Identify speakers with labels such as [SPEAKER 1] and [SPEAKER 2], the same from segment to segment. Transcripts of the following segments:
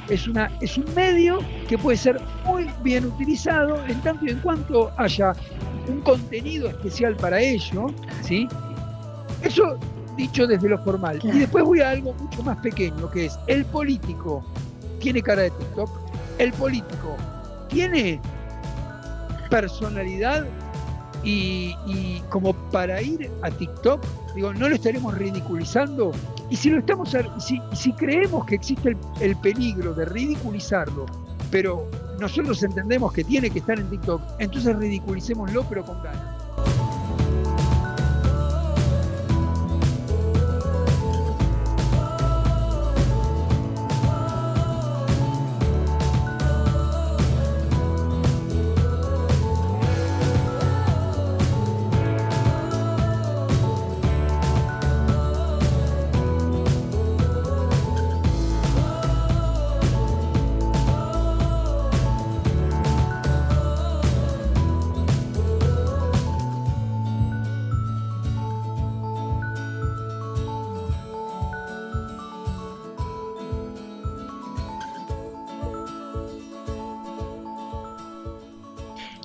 [SPEAKER 1] es un medio que puede ser muy bien utilizado en tanto y en cuanto haya un contenido especial para ello, ¿sí? Eso dicho desde lo formal. Y
[SPEAKER 2] Claro.
[SPEAKER 1] después voy a algo mucho más pequeño, que es el político tiene cara de TikTok, el político tiene personalidad y como para ir a TikTok, digo, no lo estaremos ridiculizando. Y si lo estamos, si creemos que existe el peligro de ridiculizarlo, pero nosotros entendemos que tiene que estar en TikTok, entonces ridiculicémoslo, pero con ganas.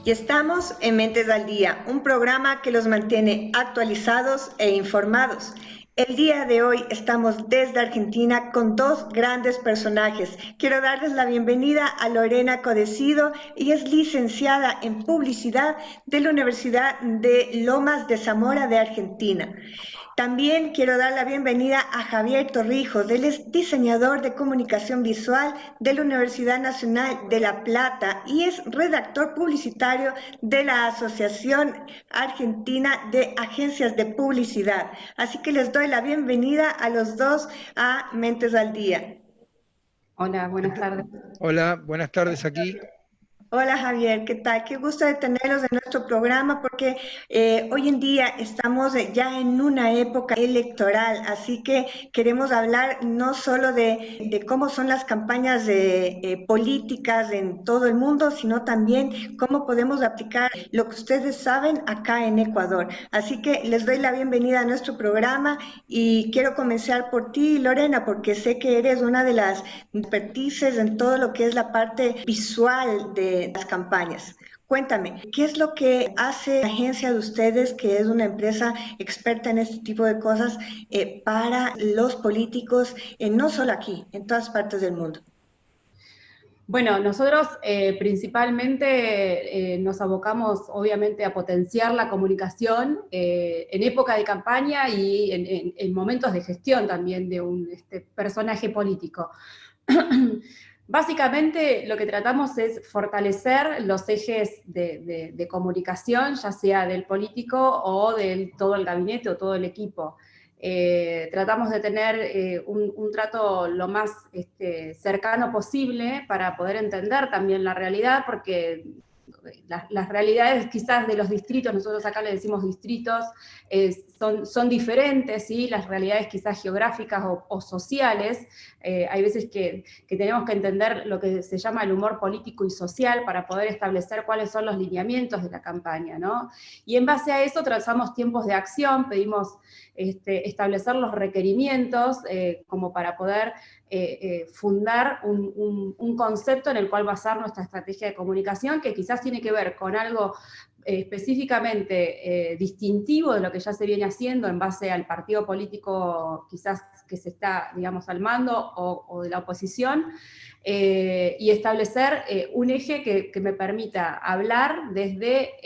[SPEAKER 2] Y estamos en Mentes al Día, un programa que los mantiene actualizados e informados. El día de hoy estamos desde Argentina con dos grandes personajes. Quiero darles la bienvenida a Lorena Codecido. Ella es licenciada en Publicidad de la Universidad de Lomas de Zamora de Argentina. También quiero dar la bienvenida a Javier Torrijos. Él es diseñador de comunicación visual de la Universidad Nacional de La Plata y es redactor publicitario de la Asociación Argentina de Agencias de Publicidad. Así que les doy la bienvenida a los dos a Mentes al Día.
[SPEAKER 3] Hola, buenas tardes.
[SPEAKER 1] Hola, buenas tardes aquí.
[SPEAKER 2] Hola Javier, ¿qué tal? Qué gusto de tenerlos en nuestro programa porque hoy en día estamos ya en una época electoral, así que queremos hablar no solo de cómo son las campañas políticas en todo el mundo, sino también cómo podemos aplicar lo que ustedes saben acá en Ecuador. Así que les doy la bienvenida a nuestro programa y quiero comenzar por ti, Lorena, porque sé que eres una de las expertices en todo lo que es la parte visual de las campañas. Cuéntame, ¿qué es lo que hace la agencia de ustedes, que es una empresa experta en este tipo de cosas, para los políticos, no solo aquí, en todas partes del mundo?
[SPEAKER 3] Bueno, nosotros principalmente nos abocamos obviamente a potenciar la comunicación en época de campaña y en momentos de gestión también de un personaje político. Básicamente lo que tratamos es fortalecer los ejes de comunicación, ya sea del político o de todo el gabinete o todo el equipo. Tratamos de tener un trato lo más cercano posible para poder entender también la realidad, porque las realidades quizás de los distritos, nosotros acá le decimos distritos, son diferentes, ¿sí? Las realidades quizás geográficas o sociales. Hay veces que tenemos que entender lo que se llama el humor político y social para poder establecer cuáles son los lineamientos de la campaña, ¿no? Y en base a eso trazamos tiempos de acción, pedimos establecer los requerimientos como para poder fundar un concepto en el cual basar nuestra estrategia de comunicación, que quizás tiene que ver con algo específicamente distintivo de lo que ya se viene haciendo en base al partido político quizás que se está, digamos, al mando o de la oposición, y establecer un eje que me permita hablar desde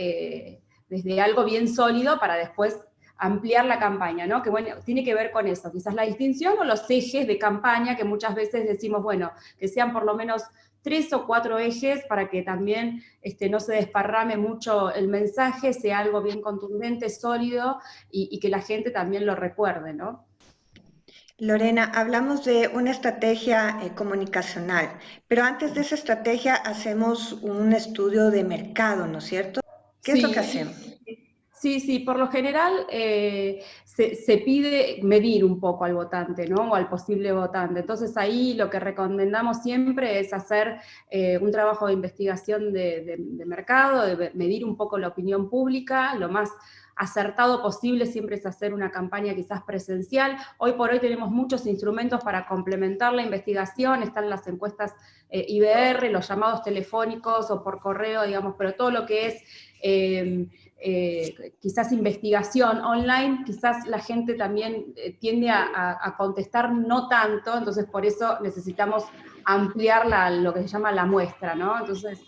[SPEAKER 3] algo bien sólido para después ampliar la campaña, ¿no? Que bueno, tiene que ver con eso, quizás la distinción o los ejes de campaña que muchas veces decimos, bueno, que sean por lo menos 3 o 4 ejes para que también no se desparrame mucho el mensaje, sea algo bien contundente, sólido y que la gente también lo recuerde, ¿no?
[SPEAKER 2] Lorena, hablamos de una estrategia comunicacional, pero antes de esa estrategia hacemos un estudio de mercado, ¿no es cierto? ¿Qué es lo que hacemos?
[SPEAKER 3] Sí, por lo general se pide medir un poco al votante, ¿no? O al posible votante. Entonces ahí lo que recomendamos siempre es hacer un trabajo de investigación de mercado, de medir un poco la opinión pública, lo más acertado posible siempre es hacer una campaña quizás presencial. Hoy por hoy tenemos muchos instrumentos para complementar la investigación, están las encuestas IBR, los llamados telefónicos o por correo, digamos, pero todo lo que es quizás investigación online, quizás la gente también tiende a contestar no tanto, entonces por eso necesitamos ampliar lo que se llama la muestra, ¿no? Entonces,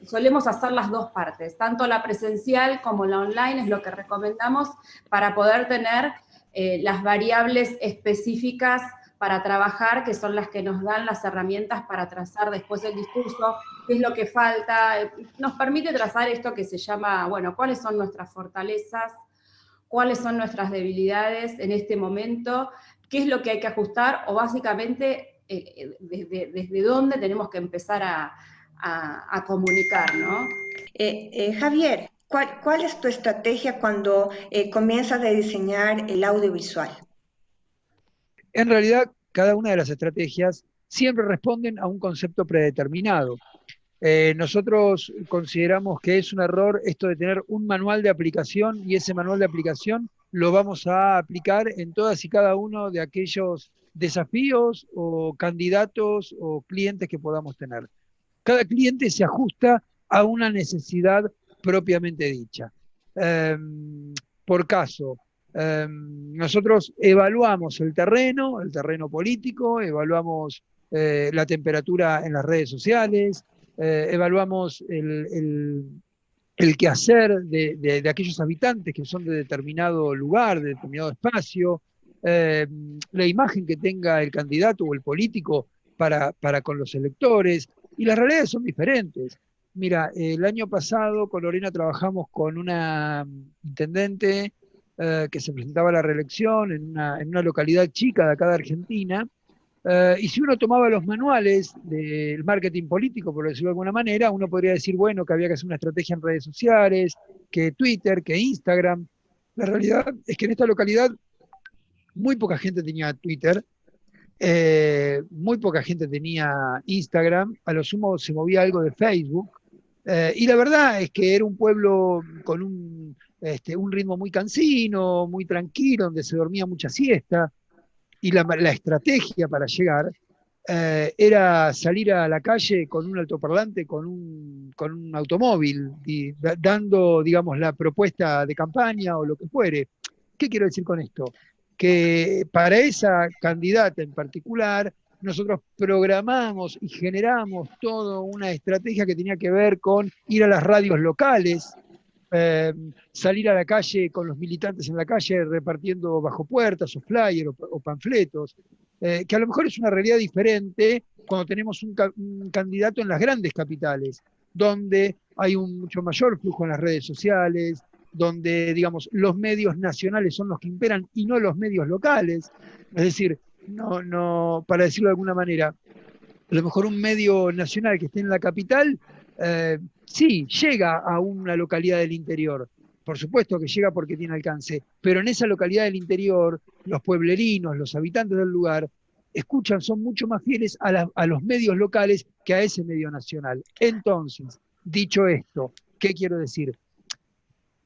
[SPEAKER 3] solemos hacer las dos partes, tanto la presencial como la online es lo que recomendamos para poder tener las variables específicas para trabajar, que son las que nos dan las herramientas para trazar después el discurso, qué es lo que falta, nos permite trazar esto que se llama, bueno, cuáles son nuestras fortalezas, cuáles son nuestras debilidades en este momento, qué es lo que hay que ajustar, o básicamente desde dónde tenemos que empezar a comunicar, ¿no?
[SPEAKER 2] Javier, ¿cuál es tu estrategia cuando comienzas a diseñar el audiovisual?
[SPEAKER 1] En realidad, cada una de las estrategias siempre responden a un concepto predeterminado. Nosotros consideramos que es un error esto de tener un manual de aplicación y ese manual de aplicación lo vamos a aplicar en todas y cada uno de aquellos desafíos o candidatos o clientes que podamos tener. Cada cliente se ajusta a una necesidad propiamente dicha. Por caso, nosotros evaluamos el terreno político, evaluamos la temperatura en las redes sociales, evaluamos el quehacer de aquellos habitantes que son de determinado lugar, de determinado espacio, la imagen que tenga el candidato o el político para con los electores, y las realidades son diferentes. Mira, el año pasado con Lorena trabajamos con una intendente que se presentaba a la reelección en una localidad chica de acá de Argentina, y si uno tomaba los manuales del marketing político, por decirlo de alguna manera, uno podría decir, bueno, que había que hacer una estrategia en redes sociales, que Twitter, que Instagram. La realidad es que en esta localidad muy poca gente tenía Twitter, muy poca gente tenía Instagram, a lo sumo se movía algo de Facebook, y la verdad es que era un pueblo con un ritmo muy cansino, muy tranquilo, donde se dormía mucha siesta, y la estrategia para llegar era salir a la calle con un altoparlante, con un automóvil, y dando, digamos, la propuesta de campaña o lo que fuere. ¿Qué quiero decir con esto? Que para esa candidata en particular, nosotros programamos y generamos toda una estrategia que tenía que ver con ir a las radios locales, salir a la calle con los militantes en la calle repartiendo bajo puertas o flyers o panfletos, que a lo mejor es una realidad diferente cuando tenemos un candidato en las grandes capitales, donde hay un mucho mayor flujo en las redes sociales, donde, digamos, los medios nacionales son los que imperan y no los medios locales. Es decir, para decirlo de alguna manera, a lo mejor un medio nacional que esté en la capital, sí, llega a una localidad del interior. Por supuesto que llega porque tiene alcance, pero en esa localidad del interior, los pueblerinos, los habitantes del lugar, son mucho más fieles a los medios locales que a ese medio nacional. Entonces, dicho esto, ¿qué quiero decir?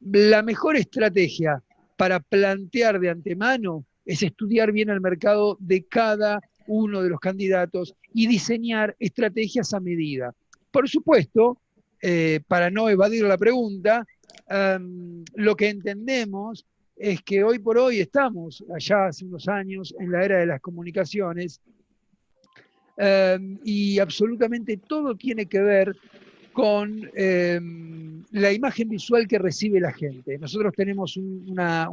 [SPEAKER 1] La mejor estrategia para plantear de antemano es estudiar bien el mercado de cada uno de los candidatos y diseñar estrategias a medida. Por supuesto, para no evadir la pregunta, lo que entendemos es que hoy por hoy estamos, allá hace unos años, en la era de las comunicaciones, y absolutamente todo tiene que ver con la imagen visual que recibe la gente. Nosotros tenemos una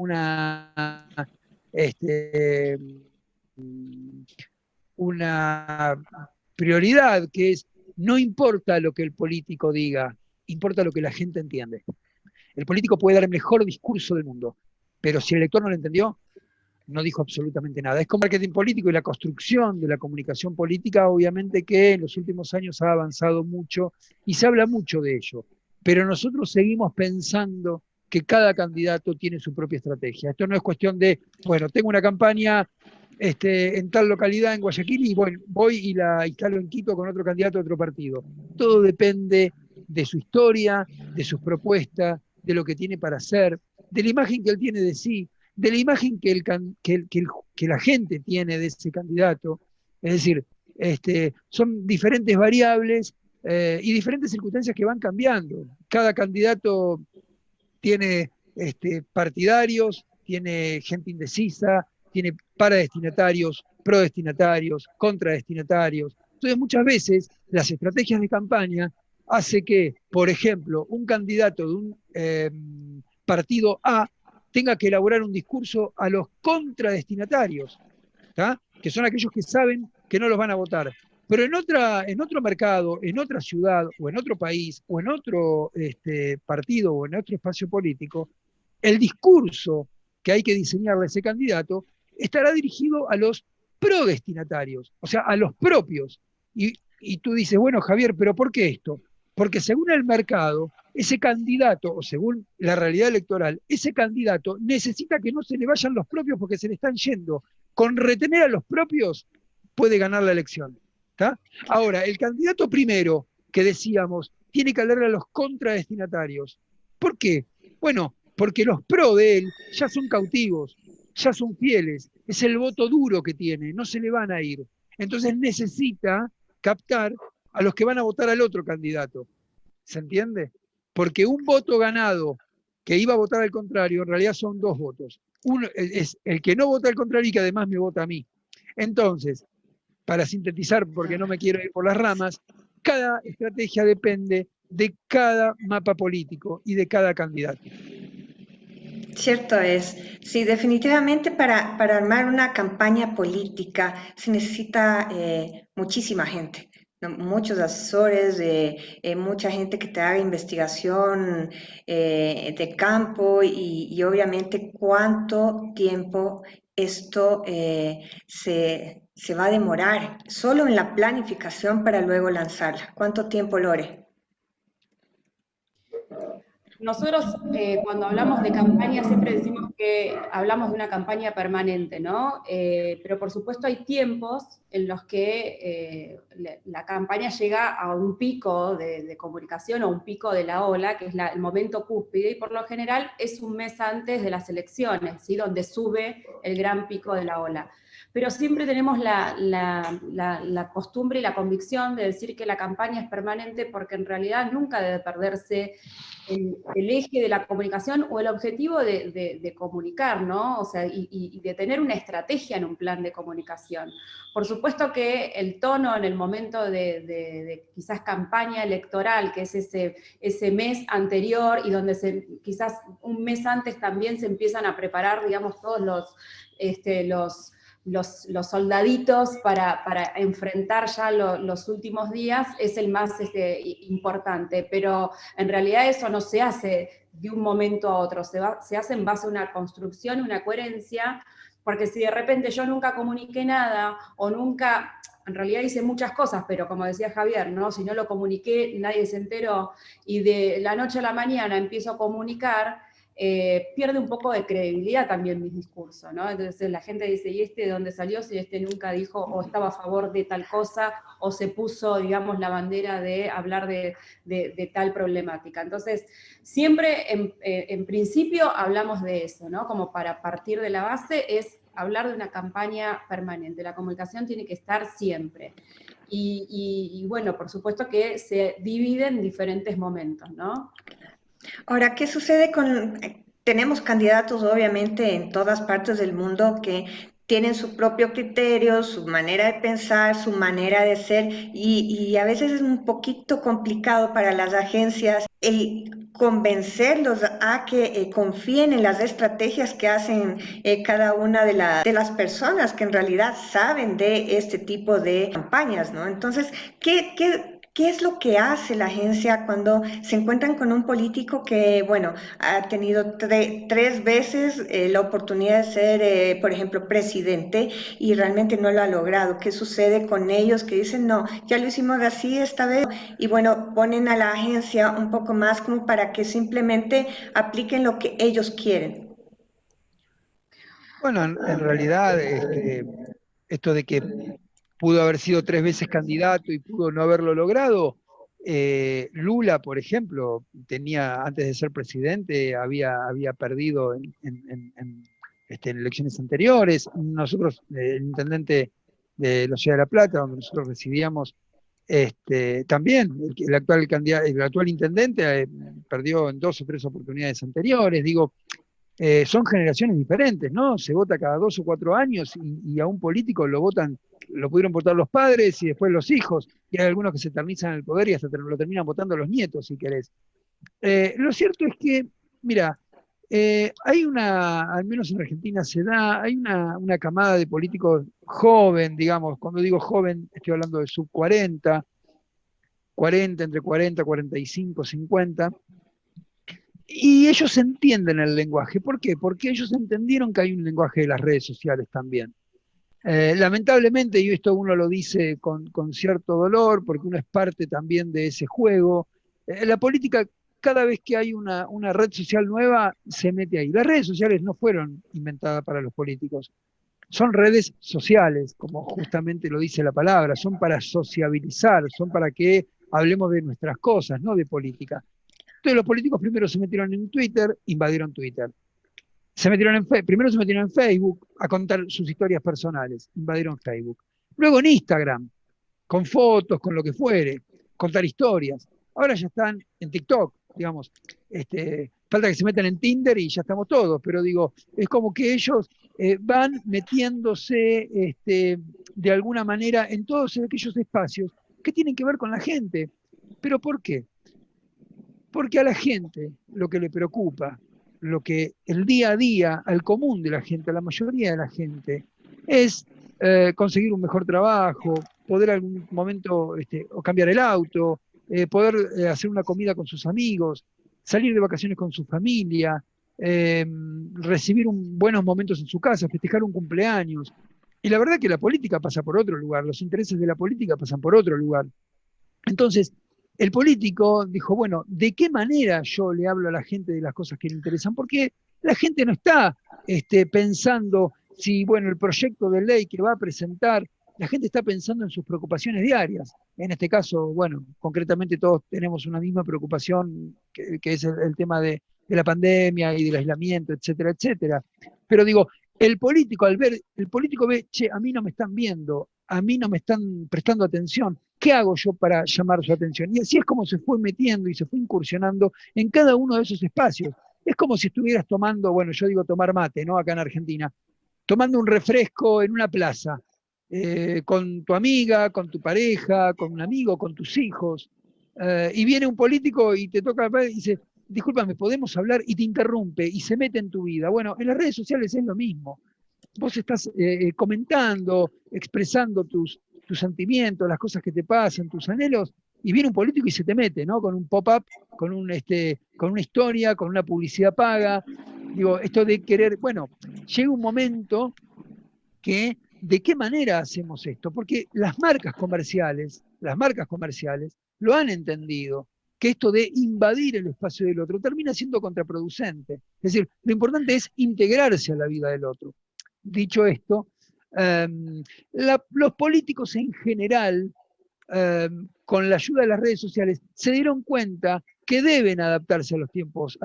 [SPEAKER 1] prioridad que es, no importa lo que el político diga, importa lo que la gente entiende. El político puede dar el mejor discurso del mundo, pero si el elector no lo entendió, no dijo absolutamente nada. Es como marketing político y la construcción de la comunicación política, obviamente que en los últimos años ha avanzado mucho y se habla mucho de ello, pero nosotros seguimos pensando que cada candidato tiene su propia estrategia. Esto no es cuestión de, bueno, tengo una campaña en tal localidad en Guayaquil y voy y la instalo en Quito con otro candidato de otro partido. Todo depende de su historia, de sus propuestas, de lo que tiene para hacer, de la imagen que él tiene de sí, de la imagen que la gente tiene de ese candidato. Es decir, son diferentes variables y diferentes circunstancias que van cambiando. Cada candidato tiene partidarios, tiene gente indecisa, tiene paradestinatarios, prodestinatarios, contradestinatarios. Entonces, muchas veces las estrategias de campaña hace que, por ejemplo, un candidato de un partido A tenga que elaborar un discurso a los contradestinatarios, ¿tá? Que son aquellos que saben que no los van a votar. Pero en otro mercado, en otra ciudad, o en otro país, o en otro partido, o en otro espacio político, el discurso que hay que diseñarle a ese candidato estará dirigido a los prodestinatarios, o sea, a los propios. Y tú dices, bueno, Javier, ¿pero por qué esto? Porque según el mercado, ese candidato, o según la realidad electoral, ese candidato necesita que no se le vayan los propios porque se le están yendo. Con retener a los propios puede ganar la elección. ¿Tá? Ahora, el candidato primero que decíamos tiene que hablarle a los contradestinatarios. ¿Por qué? Bueno, porque los pro de él ya son cautivos, ya son fieles, es el voto duro que tiene, no se le van a ir. Entonces necesita captar a los que van a votar al otro candidato. ¿Se entiende? Porque un voto ganado que iba a votar al contrario, en realidad son dos votos. Uno es el que no vota al contrario y que además me vota a mí. Entonces, para sintetizar, porque no me quiero ir por las ramas, cada estrategia depende de cada mapa político y de cada candidato.
[SPEAKER 2] Cierto es. Sí, definitivamente para armar una campaña política se necesita muchísima gente, ¿no? Muchos asesores, mucha gente que te haga investigación de campo y obviamente cuánto tiempo esto se va a demorar solo en la planificación para luego lanzarla. ¿Cuánto tiempo, Lore?
[SPEAKER 3] Nosotros cuando hablamos de campaña siempre decimos que hablamos de una campaña permanente, ¿no? Pero por supuesto hay tiempos en los que la campaña llega a un pico de comunicación o un pico de la ola, que es el momento cúspide, y por lo general es un mes antes de las elecciones, ¿sí? Donde sube el gran pico de la ola. Pero siempre tenemos la costumbre y la convicción de decir que la campaña es permanente porque en realidad nunca debe perderse el eje de la comunicación o el objetivo de comunicar, ¿no? O sea, y de tener una estrategia en un plan de comunicación. Por supuesto que el tono en el momento de quizás campaña electoral, que es ese mes anterior y donde quizás un mes antes también se empiezan a preparar, digamos, todos los soldaditos para enfrentar ya los últimos días, es el más importante, pero en realidad eso no se hace de un momento a otro, se hace en base a una construcción, una coherencia, porque si de repente yo nunca comuniqué nada, o nunca, en realidad hice muchas cosas, pero como decía Javier, ¿no? Si no lo comuniqué, nadie se enteró, y de la noche a la mañana empiezo a comunicar, pierde un poco de credibilidad también mi discurso, ¿no? Entonces la gente dice, ¿y este de dónde salió? Si este nunca dijo o estaba a favor de tal cosa, o se puso, digamos, la bandera de hablar de tal problemática. Entonces, siempre en principio hablamos de eso, ¿no? Como para partir de la base es hablar de una campaña permanente. La comunicación tiene que estar siempre. Y bueno, por supuesto que se divide en diferentes momentos, ¿no?
[SPEAKER 2] Ahora, ¿qué sucede con... Tenemos candidatos, obviamente, en todas partes del mundo que tienen su propio criterio, su manera de pensar, su manera de ser, y a veces es un poquito complicado para las agencias el convencerlos a que confíen en las estrategias que hacen cada una de las personas que en realidad saben de este tipo de campañas, ¿no? Entonces, ¿qué es lo que hace la agencia cuando se encuentran con un político que, bueno, ha tenido tres veces la oportunidad de ser, por ejemplo, presidente y realmente no lo ha logrado? ¿Qué sucede con ellos que dicen, no, ya lo hicimos así esta vez? Y bueno, ponen a la agencia un poco más como para que simplemente apliquen lo que ellos quieren.
[SPEAKER 1] Bueno, en realidad, esto de que pudo haber sido 3 veces candidato y pudo no haberlo logrado, Lula, por ejemplo, antes de ser presidente, había perdido en elecciones anteriores. Nosotros, el intendente de la Ciudad de La Plata, donde nosotros residíamos, también el actual intendente perdió en 2 o 3 oportunidades anteriores. Digo, son generaciones diferentes, ¿no? Se vota cada 2 o 4 años y a un político lo pudieron votar los padres y después los hijos, y hay algunos que se eternizan en el poder y hasta lo terminan votando los nietos, si querés. Lo cierto es que, mira, hay al menos en Argentina hay una camada de políticos joven, digamos. Cuando digo joven estoy hablando de sub 40, entre 40, 45, 50, y ellos entienden el lenguaje. ¿Por qué? Porque ellos entendieron que hay un lenguaje de las redes sociales también. Lamentablemente, y esto uno lo dice con cierto dolor, porque uno es parte también de ese juego, la política, cada vez que hay una red social nueva, se mete ahí. Las redes sociales no fueron inventadas para los políticos, son redes sociales, como justamente lo dice la palabra, son para sociabilizar, son para que hablemos de nuestras cosas, no de política. Entonces los políticos primero se metieron en Twitter, invadieron Twitter. Primero se metieron en Facebook a contar sus historias personales, invadieron Facebook. Luego en Instagram, con fotos, con lo que fuere, contar historias. Ahora ya están en TikTok, digamos. Falta que se metan en Tinder y ya estamos todos, pero digo, es como que ellos van metiéndose de alguna manera en todos aquellos espacios que tienen que ver con la gente. ¿Pero por qué? Porque a la gente lo que le preocupa, lo que el día a día, al común de la gente, a la mayoría de la gente, es conseguir un mejor trabajo, poder algún momento o cambiar el auto, poder hacer una comida con sus amigos, salir de vacaciones con su familia, recibir buenos momentos en su casa, festejar un cumpleaños. Y la verdad que la política pasa por otro lugar, los intereses de la política pasan por otro lugar. Entonces, el político dijo, bueno, ¿de qué manera yo le hablo a la gente de las cosas que le interesan? Porque la gente no está pensando si, bueno, el proyecto de ley que va a presentar, la gente está pensando en sus preocupaciones diarias. En este caso, bueno, concretamente todos tenemos una misma preocupación, que es el tema de la pandemia y del aislamiento, etcétera, etcétera. Pero digo, el político ve, che, a mí no me están viendo, a mí no me están prestando atención. ¿Qué hago yo para llamar su atención? Y así es como se fue metiendo y se fue incursionando en cada uno de esos espacios. Es como si estuvieras tomando, bueno, yo digo tomar mate, ¿no? Acá en Argentina, tomando un refresco en una plaza, con tu amiga, con tu pareja, con un amigo, con tus hijos, y viene un político y te toca y dice, discúlpame, ¿podemos hablar? Y te interrumpe y se mete en tu vida. Bueno, en las redes sociales es lo mismo. Vos estás comentando, expresando tus sentimientos, las cosas que te pasan, tus anhelos, y viene un político y se te mete, ¿no? Con un pop-up, con una historia, con una publicidad paga. Digo, esto de querer, bueno, llega un momento que, ¿de qué manera hacemos esto? Porque las marcas comerciales lo han entendido, que esto de invadir el espacio del otro termina siendo contraproducente. Es decir, lo importante es integrarse a la vida del otro. Dicho esto, los políticos en general, con la ayuda de las redes sociales, se dieron cuenta que deben adaptarse a los tiempos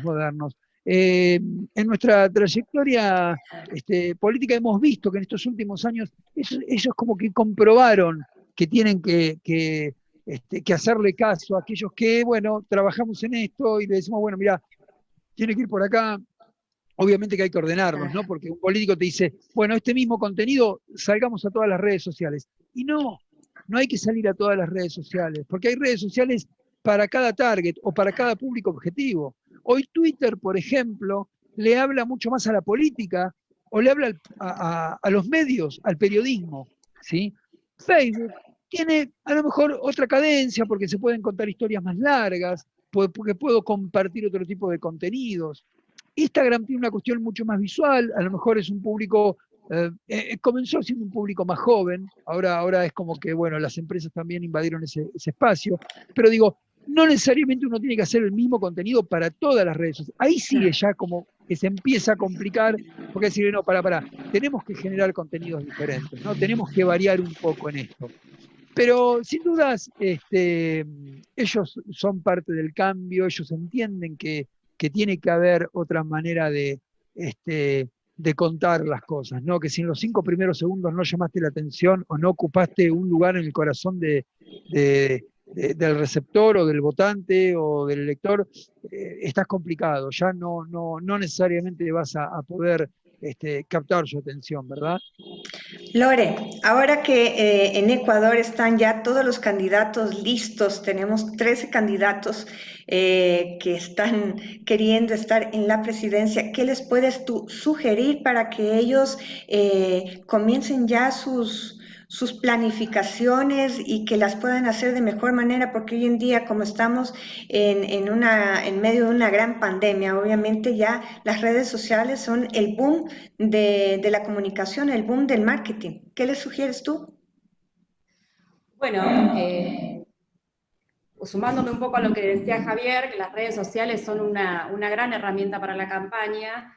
[SPEAKER 1] modernos. En nuestra trayectoria política hemos visto que en estos últimos años ellos como que comprobaron que tienen que hacerle caso a aquellos que, bueno, trabajamos en esto y le decimos, bueno, mira, tiene que ir por acá. Obviamente que hay que ordenarnos, ¿no? Porque un político te dice, bueno, este mismo contenido, salgamos a todas las redes sociales. Y no hay que salir a todas las redes sociales, porque hay redes sociales para cada target o para cada público objetivo. Hoy Twitter, por ejemplo, le habla mucho más a la política o le habla a los medios, al periodismo, ¿sí? Facebook tiene a lo mejor otra cadencia porque se pueden contar historias más largas, porque puedo compartir otro tipo de contenidos. Instagram tiene una cuestión mucho más visual, a lo mejor es un público, comenzó siendo un público más joven, ahora es como que, bueno, las empresas también invadieron ese espacio, pero digo, no necesariamente uno tiene que hacer el mismo contenido para todas las redes sociales. Ahí sí ya como que se empieza a complicar, porque decir, no, tenemos que generar contenidos diferentes, ¿no? Tenemos que variar un poco en esto. Pero sin dudas, ellos son parte del cambio, ellos entienden que tiene que haber otra manera de contar las cosas, ¿no? Que si en los 5 primeros segundos no llamaste la atención o no ocupaste un lugar en el corazón del receptor o del votante o del elector, estás complicado, ya no necesariamente vas a poder captar su atención, ¿verdad?
[SPEAKER 2] Lore, ahora que en Ecuador están ya todos los candidatos listos, tenemos 13 candidatos que están queriendo estar en la presidencia, ¿qué les puedes tú sugerir para que ellos comiencen ya sus planificaciones y que las puedan hacer de mejor manera? Porque hoy en día, como estamos en medio de una gran pandemia, obviamente ya las redes sociales son el boom de la comunicación, el boom del marketing. ¿Qué les sugieres tú?
[SPEAKER 3] Bueno, sumándome un poco a lo que decía Javier, que las redes sociales son una gran herramienta para la campaña.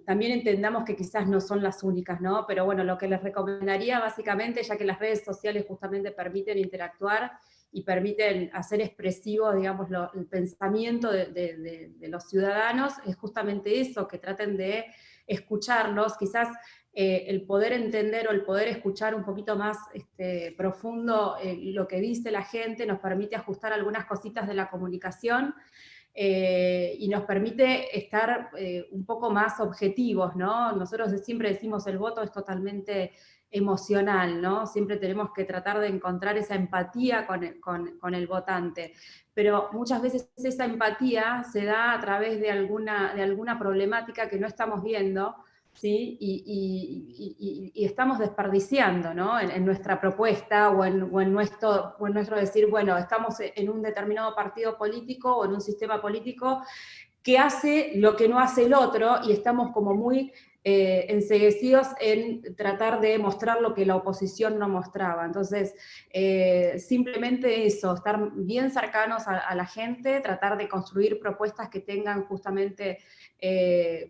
[SPEAKER 3] También entendamos que quizás no son las únicas, ¿no? Pero bueno, lo que les recomendaría básicamente, ya que las redes sociales justamente permiten interactuar y permiten hacer expresivo, digamos, el pensamiento de los ciudadanos, es justamente eso, que traten de escucharlos, quizás el poder entender o el poder escuchar un poquito más profundo lo que dice la gente nos permite ajustar algunas cositas de la comunicación y nos permite estar un poco más objetivos, ¿no? Nosotros siempre decimos el voto es totalmente emocional, ¿no? Siempre tenemos que tratar de encontrar esa empatía con el votante, pero muchas veces esa empatía se da a través de alguna problemática que no estamos viendo, ¿sí? Y estamos desperdiciando, ¿no? En nuestra propuesta o en nuestro decir, bueno, estamos en un determinado partido político o en un sistema político que hace lo que no hace el otro y estamos como muy enceguecidos en tratar de mostrar lo que la oposición no mostraba. Entonces, simplemente eso, estar bien cercanos a la gente, tratar de construir propuestas que tengan justamente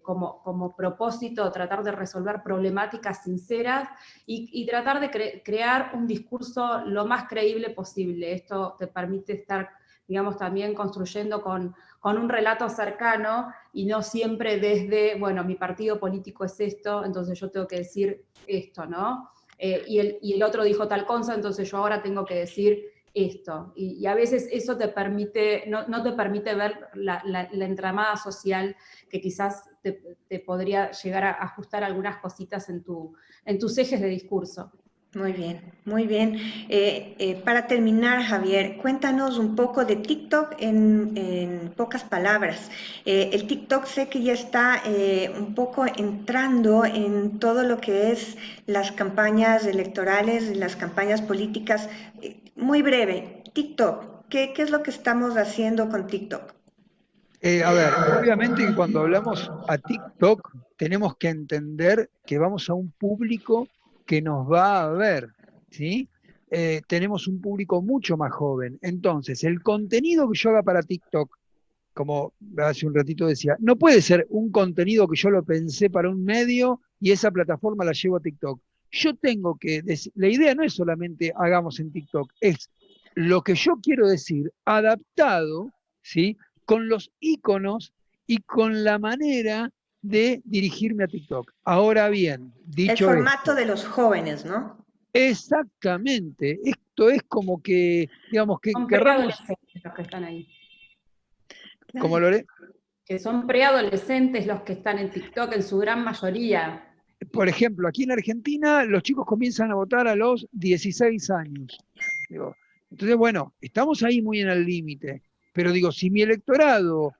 [SPEAKER 3] como propósito, tratar de resolver problemáticas sinceras y tratar de crear un discurso lo más creíble posible. Esto te permite estar, digamos, también construyendo con un relato cercano y no siempre desde, bueno, mi partido político es esto, entonces yo tengo que decir esto, ¿no? Y el otro dijo tal cosa, entonces yo ahora tengo que decir esto. Y a veces eso te permite, no te permite ver la entramada social que quizás te podría llegar a ajustar algunas cositas en tus ejes de discurso.
[SPEAKER 2] Muy bien, muy bien. Para terminar, Javier, cuéntanos un poco de TikTok en pocas palabras. El TikTok sé que ya está un poco entrando en todo lo que es las campañas electorales, las campañas políticas. Muy breve, TikTok, ¿qué es lo que estamos haciendo con TikTok?
[SPEAKER 1] A ver, obviamente que cuando hablamos a TikTok tenemos que entender que vamos a un público que nos va a ver, ¿sí? Tenemos un público mucho más joven. Entonces, el contenido que yo haga para TikTok, como hace un ratito decía, no puede ser un contenido que yo lo pensé para un medio y esa plataforma la llevo a TikTok. Yo tengo que decir, la idea no es solamente hagamos en TikTok, es lo que yo quiero decir adaptado, ¿sí? Con los iconos y con la manera de dirigirme a TikTok. Ahora bien,
[SPEAKER 2] El
[SPEAKER 1] dicho
[SPEAKER 2] formato
[SPEAKER 1] esto,
[SPEAKER 2] de los jóvenes, ¿no?
[SPEAKER 1] exactamente, esto es como que, digamos, que
[SPEAKER 3] Son
[SPEAKER 1] querramos,
[SPEAKER 3] preadolescentes los que están ahí.
[SPEAKER 1] como
[SPEAKER 2] Claro.
[SPEAKER 1] Lore,
[SPEAKER 3] Que son preadolescentes los que están en TikTok en su gran mayoría.
[SPEAKER 1] por ejemplo, aquí en Argentina los chicos comienzan a votar a los 16 años. Digo, entonces, bueno, estamos ahí muy en el límite, pero digo, si mi electorado,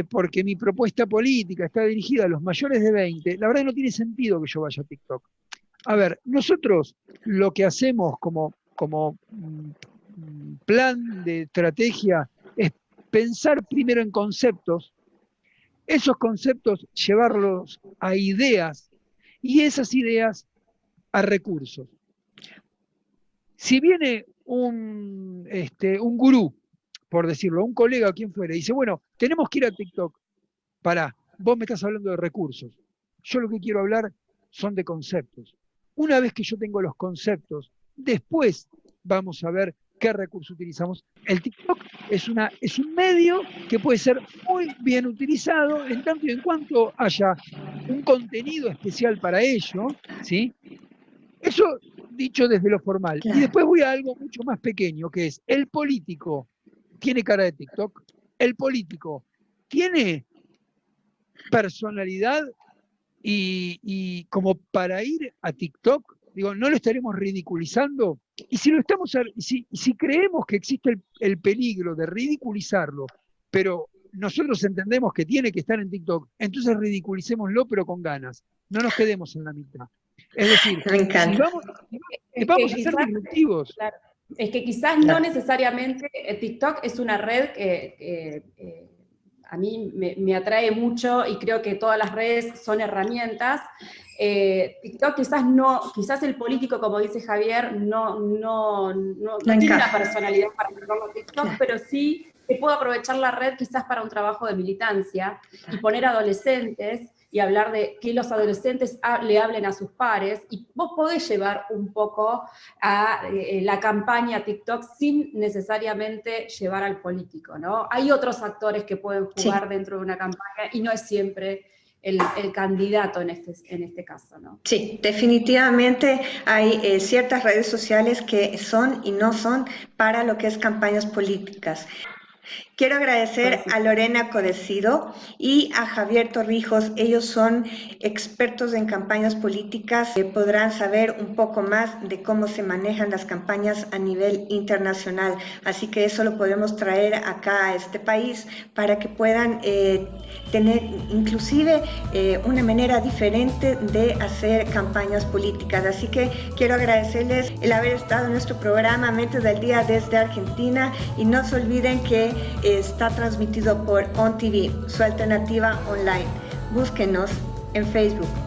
[SPEAKER 1] porque mi propuesta política está dirigida a los mayores de 20, la verdad no tiene sentido que yo vaya a TikTok. A ver, nosotros lo que hacemos como plan de estrategia es pensar primero en conceptos, esos conceptos llevarlos a ideas y esas ideas a recursos. Si viene un gurú, por decirlo, un colega o quien fuera, y dice, bueno, tenemos que ir a TikTok, vos me estás hablando de recursos. Yo lo que quiero hablar son de conceptos. Una vez que yo tengo los conceptos después vamos a ver qué recurso utilizamos. El TikTok es un medio que puede ser muy bien utilizado en tanto y en cuanto haya un contenido especial para ello, ¿sí? Eso dicho desde lo formal.
[SPEAKER 2] Claro.
[SPEAKER 1] Y después voy a algo mucho más pequeño, que es el político tiene cara de TikTok, el político tiene personalidad y como para ir a TikTok, digo, no lo estaremos ridiculizando. Y si lo estamos, si creemos que existe el peligro de ridiculizarlo, pero nosotros entendemos que tiene que estar en TikTok, entonces ridiculicémoslo, pero con ganas. No nos quedemos en la mitad. Es decir,
[SPEAKER 2] Me encanta.
[SPEAKER 1] si vamos a ser disruptivos.
[SPEAKER 3] Claro, es que quizás no necesariamente TikTok es una red que a mí me atrae mucho y creo que todas las redes son herramientas. TikTok quizás el político, como dice Javier, no tiene una personalidad para hacerlo a TikTok, pero sí que puede aprovechar la red quizás para un trabajo de militancia y poner adolescentes y hablar de que los adolescentes le hablen a sus pares, y vos podés llevar un poco a la campaña TikTok sin necesariamente llevar al político, ¿no? Hay otros actores que pueden jugar dentro de una campaña y no es siempre el candidato en este caso, ¿no?
[SPEAKER 2] Sí, definitivamente hay ciertas redes sociales que son y no son para lo que es campañas políticas. Quiero agradecer a Lorena Codecido y a Javier Torrijos. Ellos son expertos en campañas políticas. Podrán saber un poco más de cómo se manejan las campañas a nivel internacional. Así que eso lo podemos traer acá a este país para que puedan tener inclusive una manera diferente de hacer campañas políticas. Así que quiero agradecerles el haber estado en nuestro programa Mentes del Día desde Argentina, y no se olviden que está transmitido por ON TV, su alternativa online. Búsquenos en Facebook.